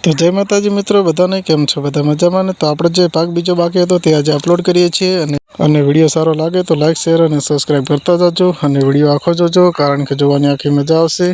तो जय माताजी मित्रों बधाने केम छो बधा मजामां ने। तो आपणे जे भाग बीजो बाकी हतो ते आज अपलोड करीए छीए अने विडियो सारो लागे तो लाइक शेर अने सब्सक्राइब करता जाजो अने विडियो आखो जोजो कारण के जोवानी आखी मजा आवशे।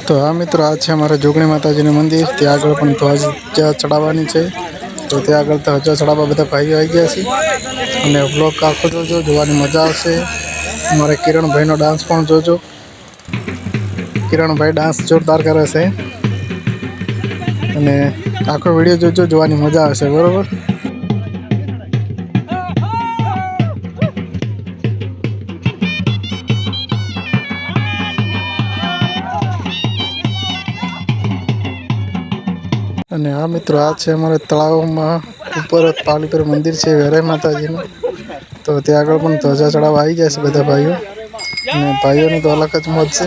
तो हाँ मित्रों आज है हमारे जोगणी माताजी ने मंदिर ते आगळ पण ध्वजा चढ़ावानी छे। तो ते आगळ ध्वजा चढ़ावा बधा भाईओ आई गया छे अने व्लॉग आखो जोजो जोवानी मजा आवशे। हमारे किरण भाई नो डांस पण जोजो। किरण भाई डांस जोरदार करे छे अने आखो विडियो जोजो जोवानी मजा आवशे बरोबर। अने हाँ मित्रों आज है हमारे तलाव में ऊपर पाली पर मंदिर है वेराई माताजी नु। तो त्या आगळ पण ध्वजा चढ़ावा आई जैसे बधा भाईओ अने भाईओ तो अलग ज मौज छे।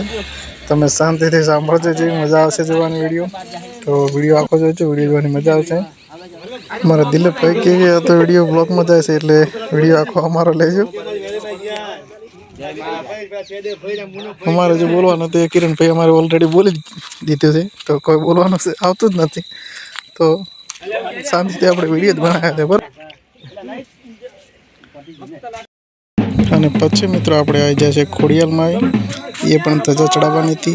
तमे शांतिथी सांभळजो जेवी मजा आवशे जोवानी विडियो। तो विडियो आखो जोजो विडियो जोवानी मजा आवशे। मारा दिलीप भाई केवी तो विडियो ब्लॉग में जाय छे એટલે विडियो आखो अमारो लेजो। हमारे जो बोलवानो ते किरण भाई हमारे ऑलरेडी बोली दीधो छे तो कोई बोलवानो से आवतो ज नथी। तो शांतिथी आपणे विडियो ज बनाव्या छे बराबर। अने पछी मित्रों आपणे आई जाय छे खोडियाल मां ए पण ध्वजा चढ़ाववानी थी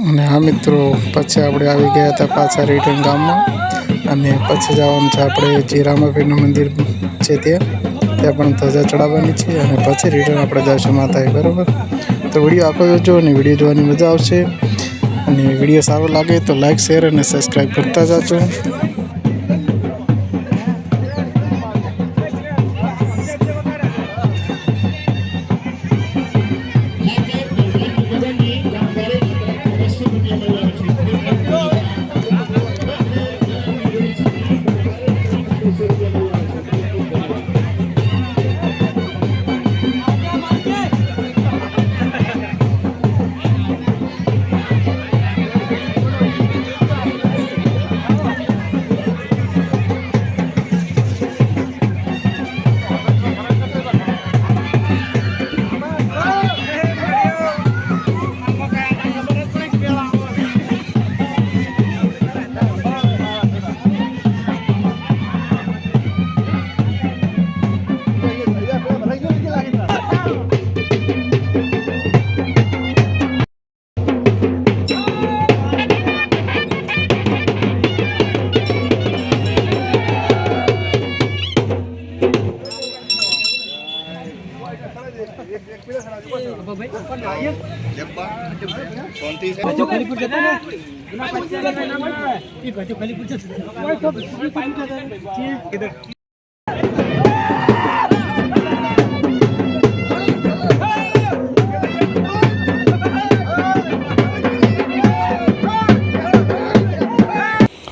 अने हाँ मित्रों पछी आपणे आवी गया था पाछा रिटर्न गाम में अने पछी जवानुं छे आपणे जे रामापीरनुं मंदिर छे त्यां पण ध्वजा चढ़ाववानी छे अने पछी रिटर्न आपणे जाशुं माताए बराबर। तो विडियो आखो जोजो अने विडियो जोवानी मजा आवशे अने विडियो सारो लागे तो लाइक शेर अने सब्सक्राइब करता जाजो।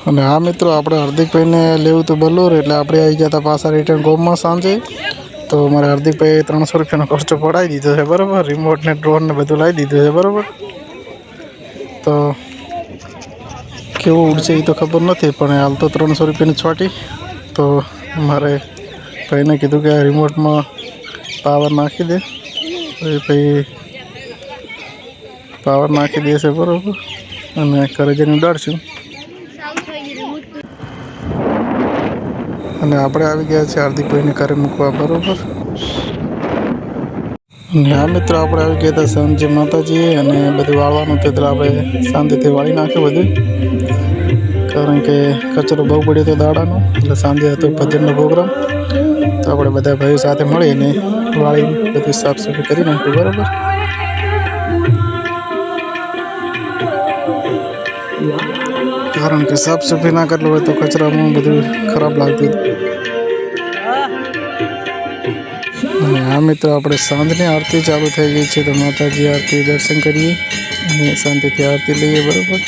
અને આ મિત્રો આપણે હાર્દિકભાઈને લેવું તો બલોર એટલે આપણે આવી ગયા હતા પાછા રિટર્ન ગોમમાં સાંજે। તો મારે હાર્દિકભાઈ 300 રૂપિયાનો ખર્ચો પડાવી દીધો છે બરાબર. રિમોટ ને ડ્રોન ને બધું લાવી દીધું છે બરાબર. તો કેવું ઉડશે એ તો ખબર નથી, પણ હાલ તો 300 રૂપિયાની છોટી. તો મારે ભાઈને કીધું કે આ રિમોટમાં પાવર નાખી દે, તો એ ભાઈ પાવર નાખી દેશે બરાબર. અને ઘરે જઈને ઉડાડશું. અને આપણે આવી ગયા છે હાર્દિકભાઈને ઘરે મૂકવા બરાબર. અને હા મિત્રો, આપણે આવી ગયા હતા શાંતિજી માતાજી, અને બધું વાળવાનું હતું એટલે આપણે શાંતિથી વાળી નાખ્યું બધું, કારણ કે કચરો બહુ પડ્યો હતો દાડાનો. એટલે સાંજે હતો ભજનનો પ્રોગ્રામ, તો આપણે બધા ભાઈઓ સાથે મળીને વાળી બધું સાફ સફાઈ કરી નાખ્યું બરાબર. કારણ કે સાફ સફાઈ ના કરેલું હોય તો કચરામાં બધું ખરાબ લાગતું હતું. અને આ મિત્રો, આપણે સાંજની આરતી ચાલુ થઈ ગઈ છે, તો માતાજી આરતી દર્શન કરીએ અને શાંતિથી આરતી લઈએ બરાબર.